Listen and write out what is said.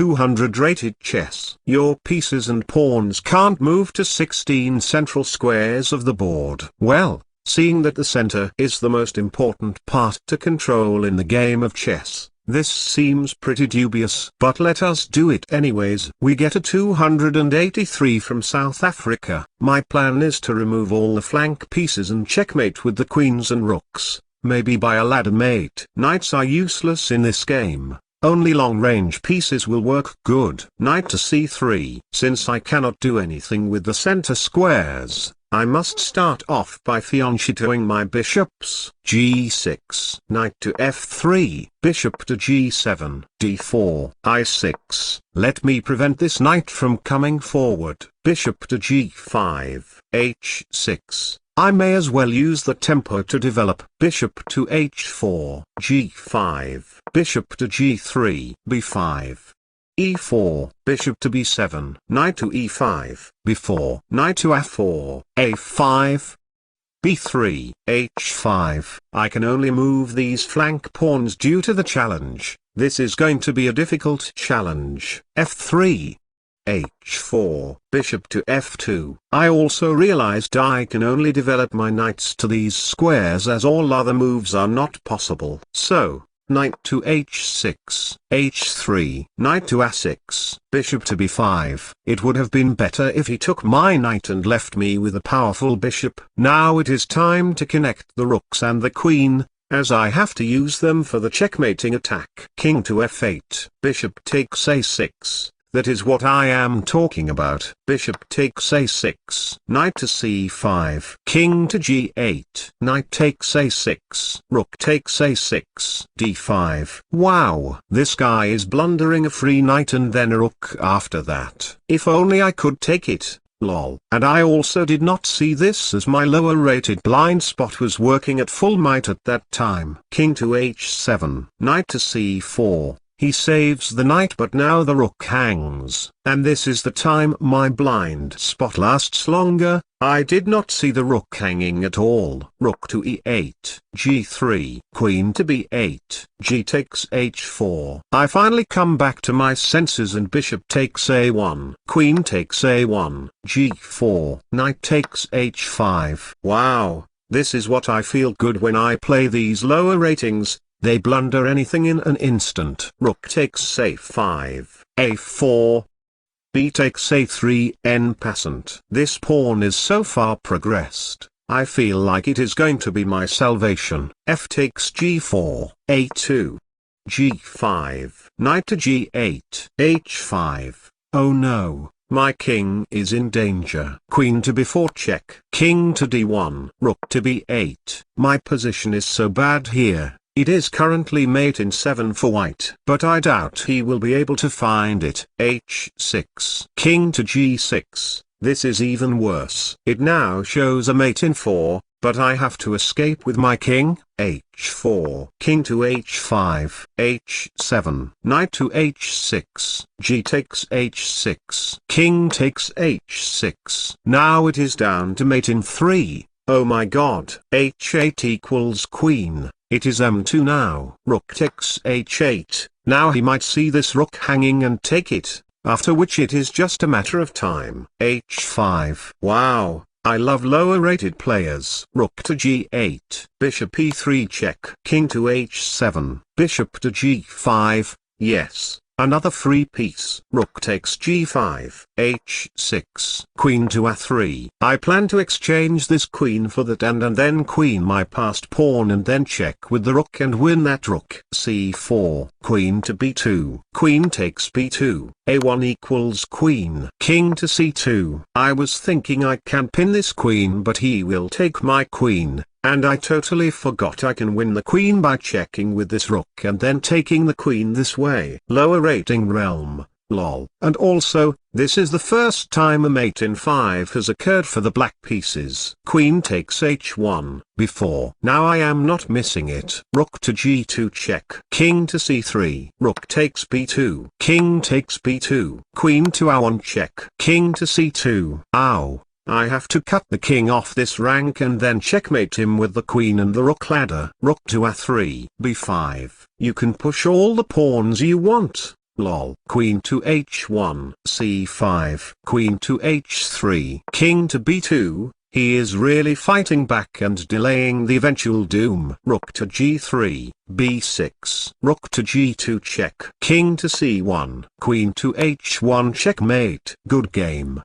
200 rated chess. Your pieces and pawns can't move to 16 central squares of the board. Well, seeing that the center is the most important part to control in the game of chess, this seems pretty dubious. But let us do it anyways. We get a 283 from South Africa. My plan is to remove all the flank pieces and checkmate with the queens and rooks, maybe by a ladder mate. Knights are useless in this game. Only long-range pieces will work good. Knight to c3. Since I cannot do anything with the center squares, I must start off by fianchettoing my bishops. g6. Knight to f3. Bishop to g7. d4. i6. Let me prevent this knight from coming forward. Bishop to g5. h6. I may as well use the tempo to develop. Bishop to h4. g5. Bishop to g3. b5. e4. Bishop to b7. Knight to e5. b4. Knight to f4. a5. b3. h5. I can only move these flank pawns due to the challenge. This is going to be a difficult challenge. f3. h4. Bishop to f2. I also realized I can only develop my knights to these squares as all other moves are not possible. So, knight to h6, h3, knight to a6, bishop to b5. It would have been better if he took my knight and left me with a powerful bishop. Now it is time to connect the rooks and the queen, as I have to use them for the checkmating attack. King to f8, bishop takes a6. That is what I am talking about. Bishop takes a6. Knight to c5. King to g8. Knight takes a6. Rook takes a6. d5. Wow, this guy is blundering a free knight and then a rook after that. If only I could take it. Lol. And I also did not see this, as my lower rated blind spot was working at full might at that time. King to h7. Knight to c4. He saves the knight, but now the rook hangs, and this is the time my blind spot lasts longer. I did not see the rook hanging at all. Rook to e8, g3, queen to b8, g takes h4. I finally come back to my senses and bishop takes a1, queen takes a1, g4, knight takes h5. Wow, this is what I feel good when I play these lower ratings. They blunder anything in an instant. Rook takes a5, a4. B takes a3, en passant. This pawn is so far progressed, I feel like it is going to be my salvation. F takes g4, a2. g5, knight to g8, h5. Oh no, my king is in danger. Queen to b4 check. King to d1, rook to b8. My position is so bad here. It is currently mate in 7 for white, but I doubt he will be able to find it. h6. King to g6. This is even worse. It now shows a mate in 4, but I have to escape with my king. h4. King to h5. h7. Knight to h6. G takes h6. King takes h6. Now it is down to mate in 3. Oh my god. h8 equals queen. It is m2 now. Rook takes h8. Now he might see this rook hanging and take it, after which it is just a matter of time. h5. Wow, I love lower rated players. Rook to g8. Bishop e3 check. King to h7. Bishop to g5. Yes. Another free piece. Rook takes g5, h6, queen to a3. I plan to exchange this queen for that and then queen my passed pawn and then check with the rook and win that rook. c4, queen to b2, queen takes b2, a1 equals queen. King to c2. I was thinking I can pin this queen, but he will take my queen. And I totally forgot I can win the queen by checking with this rook and then taking the queen this way. Lower rating realm, lol. And also, this is the first time a mate in 5 has occurred for the black pieces. Queen takes h1, before. Now I am not missing it. Rook to g2 check. King to c3. Rook takes b2. King takes b2. Queen to a1 check. King to c2. Ow. I have to cut the king off this rank and then checkmate him with the queen and the rook ladder. Rook to a3, b5. You can push all the pawns you want. lol. Queen to h1, c5, queen to h3, king to b2. He is really fighting back and delaying the eventual doom. Rook to g3, b6, rook to g2 check, king to c1, queen to h1 checkmate. Good game.